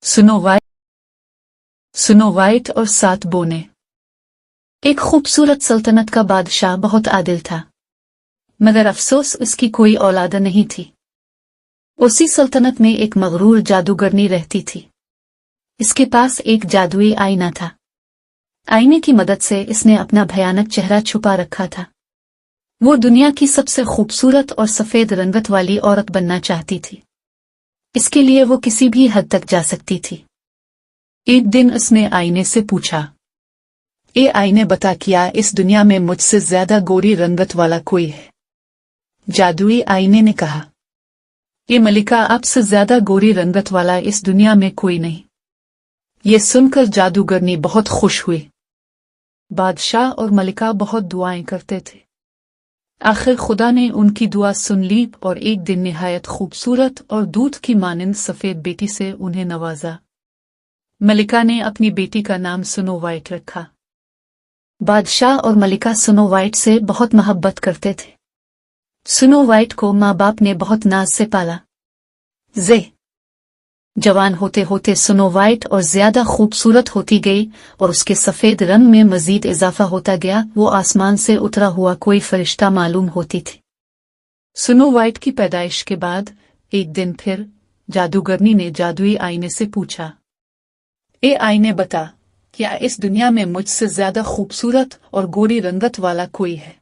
Snow white और 7 बोने। एक खूबसूरत सल्तनत का बादशाह बहुत आदिल था, मगर अफसोस उसकी कोई औलाद नहीं थी। उसी सल्तनत में एक मगरूर जादूगरनी रहती थी। इसके पास एक जादुई आईना था। आईने की मदद से इसने अपना भयानक चेहरा छुपा रखा था। वो दुनिया की सबसे खूबसूरत और सफेद रंगत वाली औरत बनना चाहती थी। इसके लिए वो किसी भी हद तक जा सकती थी। एक दिन उसने आईने से पूछा, ए आईने बता, क्या इस दुनिया में मुझसे ज्यादा गोरी रंगत वाला कोई है? जादुई आईने ने कहा, ये मलिका, आपसे ज्यादा गोरी रंगत वाला इस दुनिया में कोई नहीं। ये सुनकर जादूगरनी बहुत खुश हुई। बादशाह और मलिका बहुत दुआएं करते थे। आखिर खुदा ने उनकी दुआ सुन ली और एक दिन निहायत खूबसूरत और दूध की मानिंद सफेद बेटी से उन्हें नवाजा। मलिका ने अपनी बेटी का नाम स्नो वाइट रखा। बादशाह और मलिका स्नो वाइट से बहुत मोहब्बत करते थे। स्नो वाइट को माँ बाप ने बहुत नाज से पाला। जवान होते होते स्नो वाइट और ज्यादा खूबसूरत होती गई और उसके सफेद रंग में मजीद इजाफा होता गया। वो आसमान से उतरा हुआ कोई फरिश्ता मालूम होती थी। स्नो वाइट की पैदाइश के बाद एक दिन फिर जादूगरनी ने जादुई आईने से पूछा, ए आईने बता, क्या इस दुनिया में मुझसे ज्यादा खूबसूरत और गोरी रंगत वाला कोई है?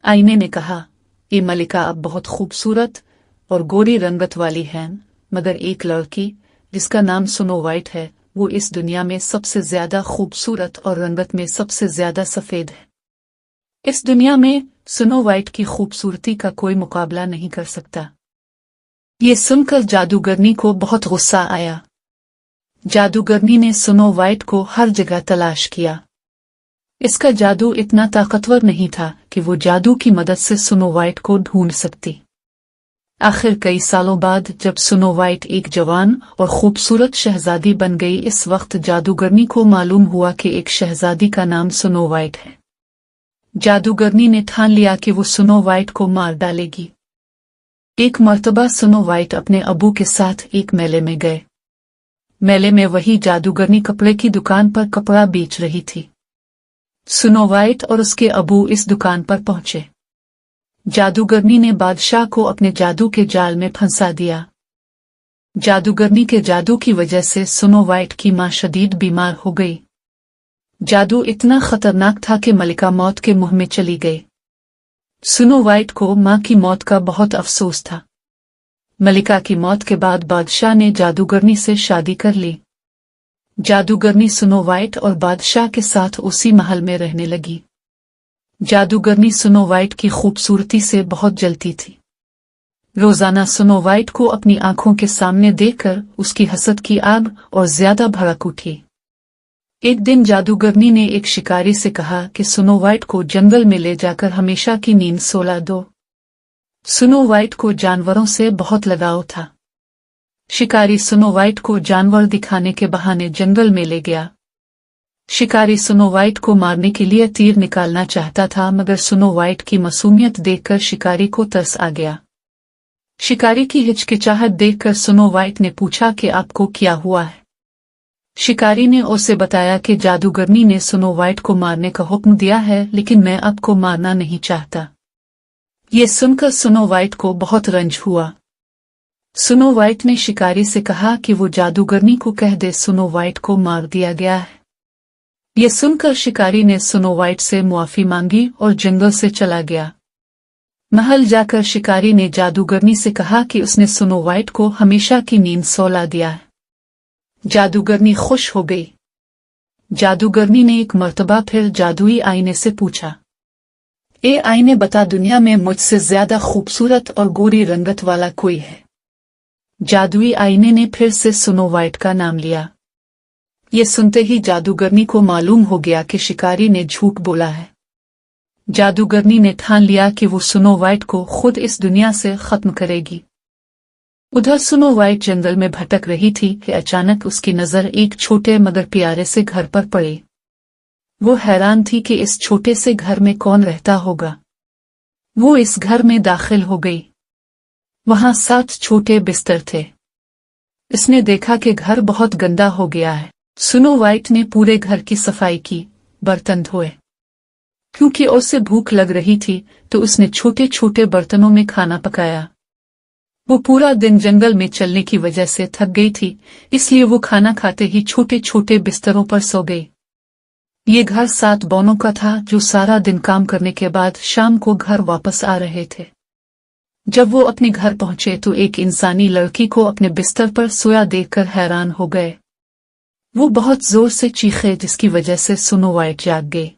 आईने ने कहा, ए मलिका, अब बहुत खूबसूरत और गोरी रंगत वाली है, मगर एक लड़की जिसका नाम स्नो वाइट है, वो इस दुनिया में सबसे ज्यादा खूबसूरत और रंगत में सबसे ज्यादा सफेद है। इस दुनिया में स्नो वाइट की खूबसूरती का कोई मुकाबला नहीं कर सकता। ये सुनकर जादूगरनी को बहुत गुस्सा आया। जादूगरनी ने स्नो वाइट को हर जगह तलाश किया। इसका जादू इतना ताकतवर नहीं था कि वो जादू की मदद से स्नो वाइट को ढूंढ सकती। आखिर कई सालों बाद जब स्नो वाइट एक जवान और खूबसूरत शहजादी बन गई, इस वक्त जादूगरनी को मालूम हुआ कि एक शहजादी का नाम स्नो वाइट है। जादूगरनी ने ठान लिया कि वो स्नो वाइट को मार डालेगी। एक मर्तबा स्नो वाइट अपने अबू के साथ एक मेले में गए। मेले में वही जादूगरनी कपड़े की दुकान पर कपड़ा बेच रही थी। स्नो वाइट और उसके अबू इस दुकान पर पहुंचे। जादूगरनी ने बादशाह को अपने जादू के जाल में फंसा दिया। जादूगरनी के जादू की वजह से स्नो वाइट की मां शदीद बीमार हो गई। जादू इतना खतरनाक था कि मलिका मौत के मुंह में चली गई। स्नो वाइट को मां की मौत का बहुत अफसोस था। मलिका की मौत के बाद बादशाह ने जादूगरनी से शादी कर ली। जादूगरनी स्नो वाइट और बादशाह के साथ उसी महल में रहने लगी। जादूगरनी स्नो वाइट की खूबसूरती से बहुत जलती थी। रोजाना स्नो वाइट को अपनी आंखों के सामने देखकर उसकी हसद की आग और ज्यादा भड़क उठी। एक दिन जादूगरनी ने एक शिकारी से कहा कि स्नो वाइट को जंगल में ले जाकर हमेशा की नींद सुला दो। स्नो वाइट को जानवरों से बहुत लगाव था। शिकारी स्नो वाइट को जानवर दिखाने के बहाने जंगल में ले गया। शिकारी स्नो वाइट को मारने के लिए तीर निकालना चाहता था, मगर स्नो वाइट की मासूमियत देखकर शिकारी को तरस आ गया। शिकारी की हिचकिचाहट देखकर स्नो वाइट ने पूछा कि आपको क्या हुआ है? शिकारी ने उसे बताया कि जादूगरनी ने स्नो वाइट को मारने का हुक्म दिया है, लेकिन मैं आपको मारना नहीं चाहता। ये सुनकर स्नो वाइट को बहुत रंज हुआ। स्नो वाइट ने शिकारी से कहा कि वो जादूगरनी को कह दे स्नो वाइट को मार दिया गया है। ये सुनकर शिकारी ने स्नो वाइट से मुआफी मांगी और जंगल से चला गया। महल जाकर शिकारी ने जादूगरनी से कहा कि उसने स्नो वाइट को हमेशा की नींद सुला दिया है। जादूगरनी खुश हो गई। जादूगरनी ने एक मर्तबा फिर जादुई आईने से पूछा, ए आईने बता, दुनिया में मुझसे ज्यादा खूबसूरत और गोरी रंगत वाला कोई है? जादुई आईने ने फिर से स्नो वाइट का नाम लिया। ये सुनते ही जादूगरनी को मालूम हो गया कि शिकारी ने झूठ बोला है। जादूगरनी ने ठान लिया कि वो स्नो वाइट को खुद इस दुनिया से खत्म करेगी। उधर स्नो वाइट जंगल में भटक रही थी कि अचानक उसकी नजर एक छोटे मगर प्यारे से घर पर पड़ी। वो हैरान थी कि इस छोटे से घर में कौन रहता होगा। वो इस घर में दाखिल हो गई। वहां 7 छोटे बिस्तर थे। इसने देखा कि घर बहुत गंदा हो गया है। स्नो वाइट ने पूरे घर की सफाई की, बर्तन धोए। क्योंकि उसे भूख लग रही थी तो उसने छोटे छोटे बर्तनों में खाना पकाया। वो पूरा दिन जंगल में चलने की वजह से थक गई थी, इसलिए वो खाना खाते ही छोटे छोटे बिस्तरों पर सो गई। ये घर 7 बौनों का था जो सारा दिन काम करने के बाद शाम को घर वापस आ रहे थे। जब वो अपने घर पहुंचे तो एक इंसानी लड़की को अपने बिस्तर पर सोया देखकर हैरान हो गए। वो बहुत जोर से चीखे जिसकी वजह से स्नो वाइट जाग गई।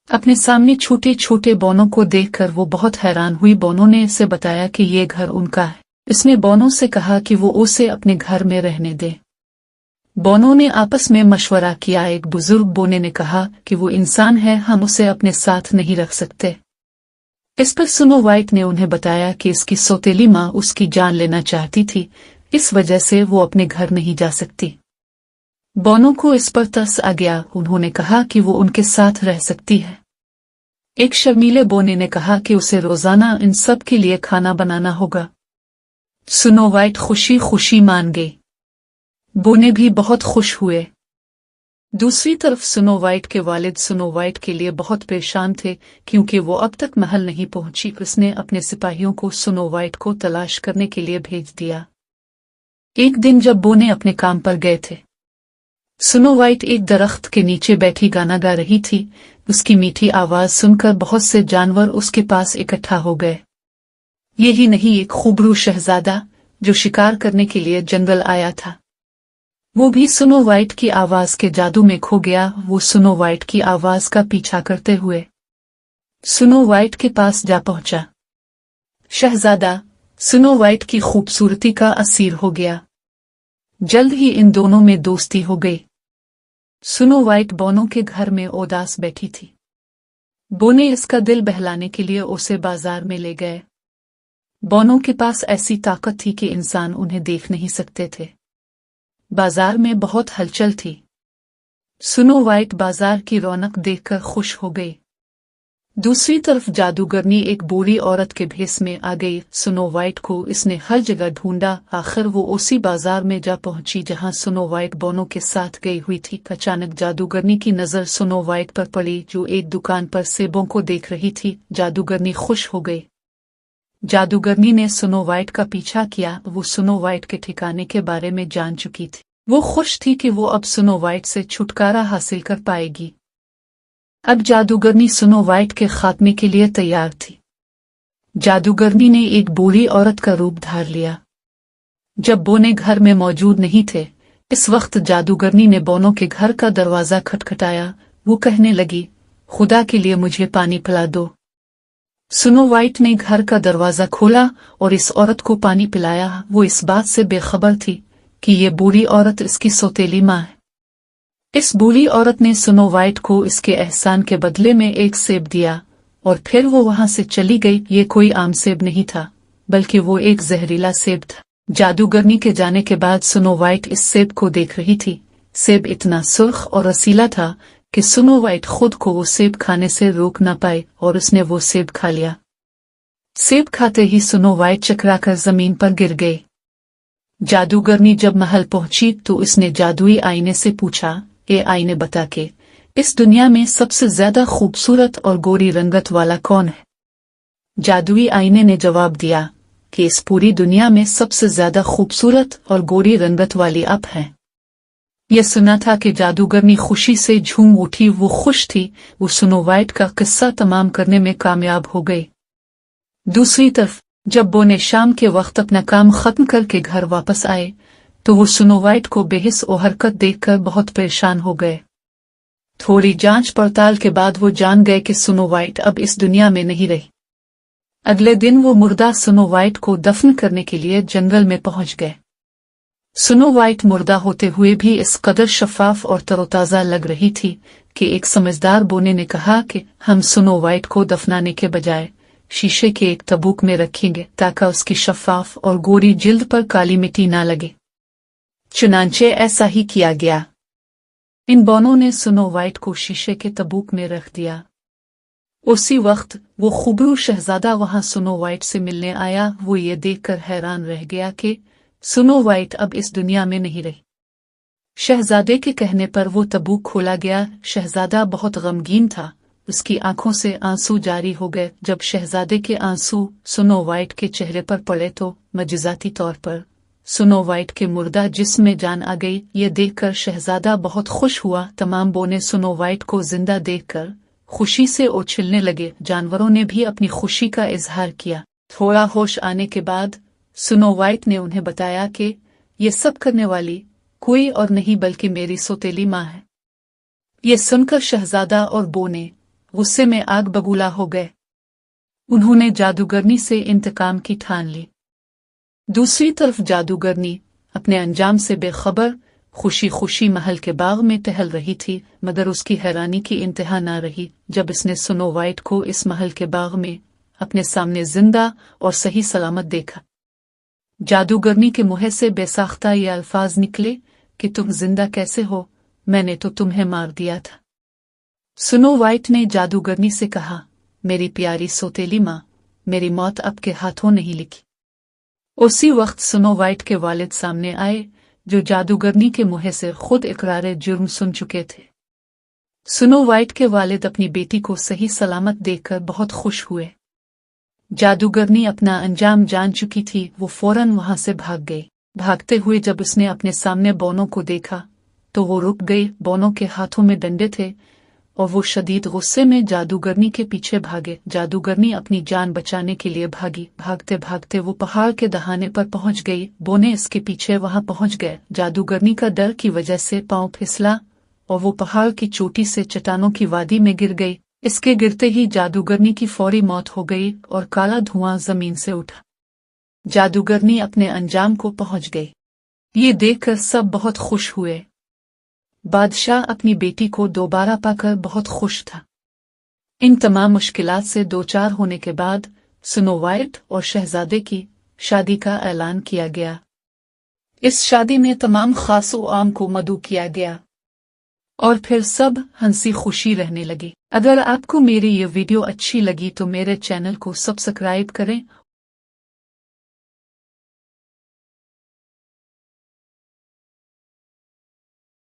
अपने सामने छोटे छोटे बौनों को देखकर वो बहुत हैरान हुई। बौनों ने इसे बताया कि ये घर उनका है। इसने बौनों से कहा कि वो उसे अपने घर में रहने दे। बौनों ने आपस में मशवरा किया। एक बुजुर्ग बोने ने कहा कि वो इंसान है, हम उसे अपने साथ नहीं रख सकते। इस पर स्नो वाइट ने उन्हें बताया कि इसकी सौतेली माँ उसकी जान लेना चाहती थी, इस वजह से वो अपने घर नहीं जा सकती। बौनों को इस पर तरस आ गया। उन्होंने कहा कि वो उनके साथ रह सकती है। एक शर्मीले बोने ने कहा कि उसे रोजाना इन सब के लिए खाना बनाना होगा। स्नो वाइट खुशी खुशी मान गई। बोने भी बहुत खुश हुए। दूसरी तरफ स्नो वाइट के वालिद स्नो वाइट के लिए बहुत परेशान थे क्योंकि वो अब तक महल नहीं पहुंची। उसने अपने सिपाहियों को स्नो वाइट को तलाश करने के लिए भेज दिया। एक दिन जब बोने अपने काम पर गए थे, स्नो वाइट एक दरख्त के नीचे बैठी गाना गा रही थी। उसकी मीठी आवाज सुनकर बहुत से जानवर उसके पास इकट्ठा हो गए। यही नहीं, एक खूबरू शहजादा जो शिकार करने के लिए जंगल आया था, वो भी स्नो वाइट की आवाज के जादू में खो गया। वो स्नो वाइट की आवाज का पीछा करते हुए स्नो वाइट के पास जा पहुंचा। शहजादा स्नो वाइट की खूबसूरती का असीर हो गया। जल्द ही इन दोनों में दोस्ती हो गई। स्नो वाइट बोनों के घर में उदास बैठी थी। बोने इसका दिल बहलाने के लिए उसे बाजार में ले गए। बोनों के पास ऐसी ताकत थी कि इंसान उन्हें देख नहीं सकते थे। बाजार में बहुत हलचल थी। स्नो वाइट बाजार की रौनक देखकर खुश हो गई। दूसरी तरफ जादूगरनी एक बूढ़ी औरत के भेस में आ गई। स्नो वाइट को इसने हर जगह ढूंढा। आखिर वो उसी बाजार में जा पहुंची जहां स्नो वाइट बोनों के साथ गई हुई थी। अचानक जादूगरनी की नजर स्नो वाइट पर पड़ी जो एक दुकान पर सेबों को देख रही थी। जादूगरनी खुश हो गई। जादूगरनी ने स्नो वाइट का पीछा किया। वो स्नो वाइट के ठिकाने के बारे में जान चुकी थी। वो खुश थी कि वो अब स्नो वाइट से छुटकारा हासिल कर पाएगी। अब जादूगरनी स्नो वाइट के खात्मे के लिए तैयार थी। जादूगरनी ने एक बूढ़ी औरत का रूप धार लिया। जब बोने घर में मौजूद नहीं थे, इस वक्त जादूगरनी ने बोनों के घर का दरवाजा खटखटाया। वो कहने लगी, खुदा के लिए मुझे पानी पिला दो। स्नो वाइट ने घर का दरवाजा खोला और इस औरत को पानी पिलाया। वो इस बात से बेखबर थी कि ये बूढ़ी औरत इसकी सौतेली माँ है। इस बूढ़ी औरत ने स्नो वाइट को इसके एहसान के बदले में एक सेब दिया और फिर वो वहां से चली गई। ये कोई आम सेब नहीं था, बल्कि वो एक जहरीला सेब था। जादूगरनी के जाने के बाद स्नो वाइट इस सेब को देख रही थी। सेब इतना सुर्ख और रसीला था कि स्नो वाइट खुद को वो सेब खाने से रोक न पाई और उसने वो सेब खा लिया। सेब खाते ही स्नो वाइट चकराकर जमीन पर गिर गई। जादूगरनी जब महल पहुंची तो उसने जादुई आईने से पूछा, ए आईने बता के इस दुनिया में सबसे ज्यादा खूबसूरत और गोरी रंगत वाला कौन है? जादुई आईने ने जवाब दिया कि इस पूरी दुनिया में सबसे ज्यादा खूबसूरत और गोरी रंगत वाली आप हैं। यह सुना था कि जादूगरनी खुशी से झूम उठी। वो खुश थी। वो स्नो वाइट का किस्सा तमाम करने में कामयाब हो गई। दूसरी तरफ जब बोने शाम के वक्त अपना काम खत्म करके घर वापस आए तो वो स्नो वाइट को बेहिस और हरकत देखकर बहुत परेशान हो गए। थोड़ी जांच पड़ताल के बाद वो जान गए कि स्नो वाइट अब इस दुनिया में नहीं रही। अगले दिन वो मुर्दा स्नो वाइट को दफन करने के लिए जंगल में पहुंच गए। स्नो वाइट मुर्दा होते हुए भी इस कदर शफाफ और तरोताजा लग रही थी कि एक समझदार बोने ने कहा कि हम स्नो वाइट को दफनाने के बजाय शीशे के एक तबूक में रखेंगे ताकि उसकी शफाफ और गोरी जिल्द पर काली मिट्टी ना लगे। चुनांचे ऐसा ही किया गया। इन बोनों ने स्नो वाइट को शीशे के तबूक में रख दिया। उसी वक्त वो खूबरू शहजादा वहां स्नो वाइट से मिलने आया। वो ये देखकर हैरान रह गया कि सुनो वाइट अब इस दुनिया में नहीं रही। शहजादे के कहने पर वो तबूक खोला गया। शहजादा बहुत गमगीन था, उसकी आंखों से आंसू जारी हो गए। जब शहजादे के आंसू स्नो वाइट के चेहरे पर पड़े तो मजिजाती तौर पर स्नो वाइट के मुर्दा जिस्म में जान आ गई। ये देखकर शहजादा बहुत खुश हुआ। तमाम बोने स्नो वाइट को जिंदा देखकर खुशी से उछलने लगे। जानवरों ने भी अपनी खुशी का इजहार किया। थोड़ा होश आने के बाद स्नो वाइट ने उन्हें बताया कि ये सब करने वाली कोई और नहीं बल्कि मेरी सौतेली माँ है। ये सुनकर शहजादा और बोने गुस्से में आग बबूला हो गए। उन्होंने जादूगरनी से इंतकाम की ठान ली। दूसरी तरफ जादूगरनी अपने अंजाम से बेखबर खुशी खुशी महल के बाग में टहल रही थी, मगर उसकी हैरानी की इंतहा न रही जब इसने स्नो वाइट को इस महल के बाग में अपने सामने जिंदा और सही सलामत देखा। जादूगरनी के मुंह से बेसाख्ता ये अल्फाज निकले कि तुम जिंदा कैसे हो, मैंने तो तुम्हें मार दिया था। स्नो वाइट ने जादूगरनी से कहा, मेरी प्यारी सौतेली माँ, मेरी मौत आपके हाथों नहीं लिखी। उसी वक्त स्नो वाइट के वालिद सामने आए, जो जादूगरनी के मुंह से खुद इकरार जुर्म सुन चुके थे। स्नो वाइट के वालिद अपनी बेटी को सही सलामत देखकर बहुत खुश हुए। जादूगरनी अपना अंजाम जान चुकी थी, वो फौरन वहां से भाग गई। भागते हुए जब उसने अपने सामने बोनों को देखा तो वो रुक गई। बोनों के हाथों में डंडे थे और वो शदीद गुस्से में जादूगरनी के पीछे भागे। जादूगरनी अपनी जान बचाने के लिए भागी। भागते भागते वो पहाड़ के दहाने पर पहुंच गई। बोने इसके पीछे वहां पहुंच गए। जादूगरनी का डर की वजह से पांव फिसला और वो पहाड़ की चोटी से चट्टानों की वादी में गिर गई। इसके गिरते ही जादूगरनी की फौरी मौत हो गई और काला धुआं जमीन से उठा। जादूगरनी अपने अंजाम को पहुंच गई। ये देखकर सब बहुत खुश हुए। बादशाह अपनी बेटी को दोबारा पाकर बहुत खुश था। इन तमाम मुश्किलात से दो चार होने के बाद स्नो वाइट और शहजादे की शादी का ऐलान किया गया। इस शादी में तमाम खास व आम को मदऊ किया गया और फिर सब हंसी खुशी रहने लगी। अगर आपको मेरी ये वीडियो अच्छी लगी तो मेरे चैनल को सब्सक्राइब करें